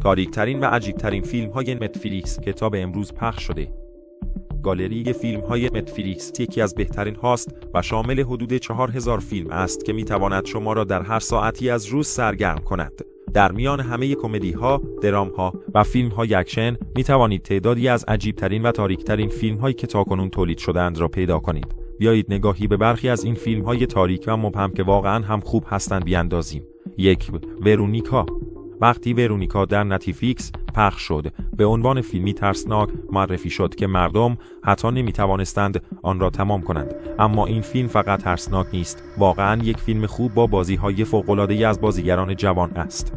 تاریک‌ترین و عجیب‌ترین فیلم‌های نتفلیکس کتاب امروز پخش شده. گالری فیلم‌های نتفلیکس یکی از بهترین هاست و شامل حدود 4000 فیلم است که می‌تواند شما را در هر ساعتی از روز سرگرم کند. در میان همه کمدی‌ها، درام‌ها و فیلم‌های اکشن می‌توانید تعدادی از عجیب‌ترین و تاریک‌ترین فیلم‌هایی که تاکنون تولید شده‌اند را پیدا کنید. بیایید نگاهی به برخی از این فیلم‌های تاریک و مبهم که واقعاً هم خوب هستند بیاندازیم. 1. ورونیکا. وقتی ورونیکا در نتفلیکس پخش شد، به عنوان فیلمی ترسناک معرفی شد که مردم حتی نمی‌توانستند آن را تمام کنند. اما این فیلم فقط ترسناک نیست، واقعاً یک فیلم خوب با بازی‌های فوق‌العاده‌ای از بازیگران جوان است.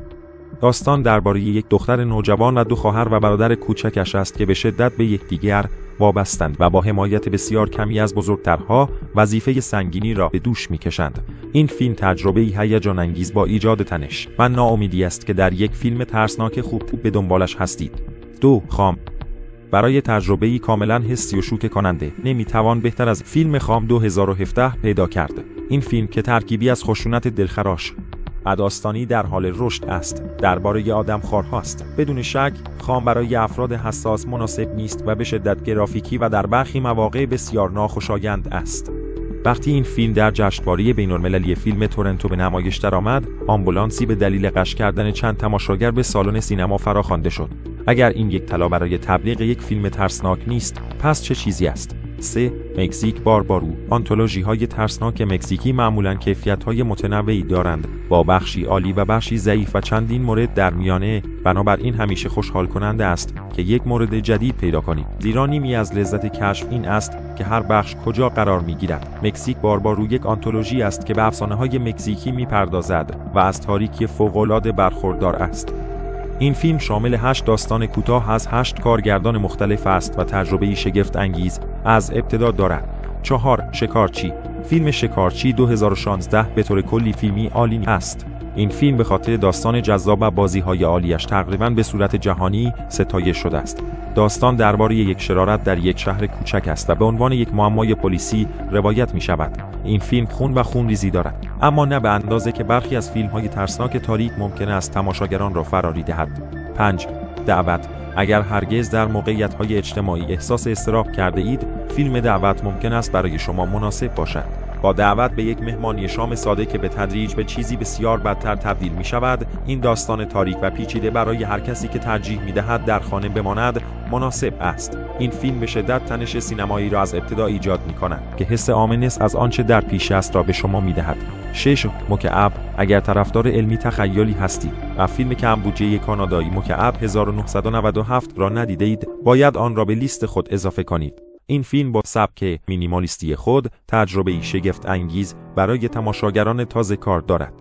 داستان درباره یک دختر نوجوان و 2 خواهر و برادر کوچکش است که به شدت به یکدیگر وابستند و با حمایت بسیار کمی از بزرگترها وظیفه سنگینی را به دوش می‌کشند. این فیلم تجربه‌ای هیجان انگیز با ایجاد تنش و ناامیدی است که در یک فیلم ترسناک خوب به دنبالش هستید. 2. خام. برای تجربه‌ای کاملاً حسی و شوکه کننده نمی‌توان بهتر از فیلم خام 2017 پیدا کرد. این فیلم که ترکیبی از خشونت دلخراش و داستانی در حال رشد است، درباره آدمخوارهاست. بدون شک خام برای افراد حساس مناسب نیست و به شدت گرافیکی و در برخی مواقع بسیار ناخوشایند است. وقتی این فیلم در جشنواره بین‌المللی فیلم تورنتو به نمایش درآمد، آمبولانسی به دلیل غش کردن چند تماشاگر به سالن سینما فراخوانده شد. اگر این یک طلا برای تبلیغ یک فیلم ترسناک نیست، پس چه چیزی است؟ 3. مکزیک باربارو. آنتولوژی‌های ترسناک مکزیکی معمولاً کیفیت‌های متنوعی دارند، با بخشی عالی و بخشی ضعیف و چندین مورد در میانه. بنابراین همیشه خوشحال کننده است که یک مورد جدید پیدا کنید، زیرا نیمی از لذت کشف این است که هر بخش کجا قرار می‌گیرد. مکزیک باربارو یک آنتولوژی است که به افسانه‌های مکزیکی می‌پردازد و از تاریکی فوق‌العاده برخوردار است. این فیلم شامل 8 داستان کوتاه از 8 کارگردان مختلف است و تجربه‌ای شگفت انگیز از ابتدا دارد. 4. شکارچی. فیلم شکارچی 2016 به طور کلی فیلمی عالی است. این فیلم به خاطر داستان جذاب و بازی‌های عالیش تقریباً به صورت جهانی ستایش شده است. داستان درباره یک شرارت در یک شهر کوچک است و به عنوان یک معمای پلیسی روایت می‌شود. این فیلم خون و خونریزی دارد، اما نه به اندازه که برخی از فیلم‌های ترسناک تاریک ممکن است تماشاگران را فراری دهد. 5. دعوت. اگر هرگز در موقعیت‌های اجتماعی احساس اضطراب کرده اید، فیلم دعوت ممکن است برای شما مناسب باشد. با دعوت به یک مهمانی شام ساده که به تدریج به چیزی بسیار بدتر تبدیل می شود، این داستان تاریک و پیچیده برای هر کسی که ترجیح می دهد در خانه بماند مناسب است. این فیلم به شدت تنش سینمایی را از ابتدا ایجاد می کند که حس آمنس از آنچه در پیش است را به شما می دهد. 6. مکعب. اگر طرفدار علمی تخیلی هستید و فیلم کم بودجه کانادایی مکعب 1997 را ندیده اید، باید آن را به لیست خود اضافه کنید. این فیلم با سبک مینیمالیستی خود تجربه‌ای شگفت انگیز برای تماشاگران تازه کار دارد.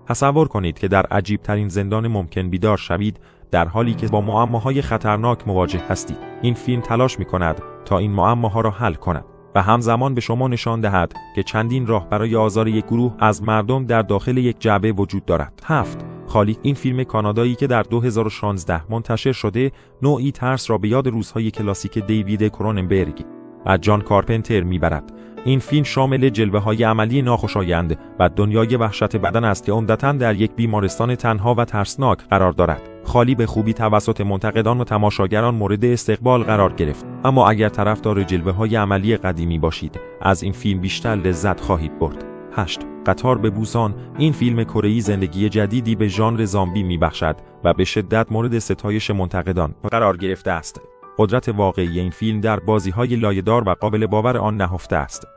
تصور کنید که در عجیب ترین زندان ممکن بیدار شوید، در حالی که با معماهای خطرناک مواجه هستید. این فیلم تلاش می‌کند تا این معماها را حل کند و همزمان به شما نشان دهد که چندین راه برای آزار یک گروه از مردم در داخل یک جعبه وجود دارد. 7. خالی. این فیلم کانادایی که در 2016 منتشر شده، نوعی ترس را به یاد روزهای کلاسیک دیوید کروننبرگ و جان کارپنتر میبرد. این فیلم شامل جلوه‌های عملی ناخوشایند و دنیای وحشت بدن است که عمدتاً در یک بیمارستان تنها و ترسناک قرار دارد. خالی به خوبی توسط منتقدان و تماشاگران مورد استقبال قرار گرفت. اما اگر طرفدار جلوه‌های عملی قدیمی باشید، از این فیلم بیشتر لذت خواهید برد. 8. قطار به بوسان. این فیلم کره‌ای زندگی جدیدی به ژانر زامبی میبخشد و به شدت مورد ستایش منتقدان قرار گرفته است. قدرت واقعی این فیلم در بازی‌های لایه‌دار و قابل باور آن نهفته است.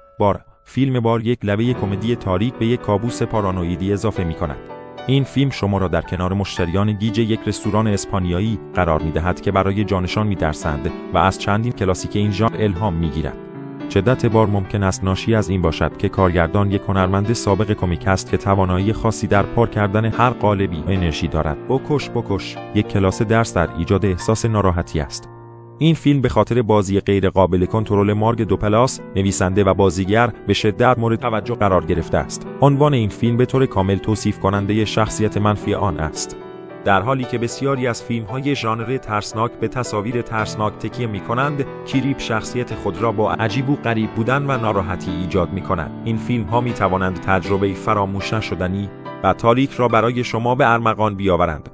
فیلم بار یک لبه کمدی تاریک به یک کابوس پارانویدی اضافه می‌کند. این فیلم شما را در کنار مشتریان گیج یک رستوران اسپانیایی قرار می‌دهد که برای جانشان می‌ترسند و از چندین کلاسیک این ژانر الهام می‌گیرد. شدت بار ممکن است ناشی از این باشد که کارگردان یک هنرمند سابق کمیک است که توانایی خاصی در پر کردن هر قالبی انرژی دارد. بکش یک کلاس درس در ایجاد احساس ناراحتی است. این فیلم به خاطر بازی غیر قابل کنترل مارگ دوپلاس، نویسنده و بازیگر، به شدت مورد توجه قرار گرفته است. عنوان این فیلم به طور کامل توصیف کننده شخصیت منفی آن است. در حالی که بسیاری از فیلم‌های ژانر ترسناک به تصاویر ترسناک تکیه می‌کنند، کریپ شخصیت خود را با عجیب و غریب بودن و ناراحتی ایجاد می‌کند. این فیلم‌ها می‌توانند تجربه‌ای فراموش نشدنی و تاریک را برای شما به ارمغان بیاورند.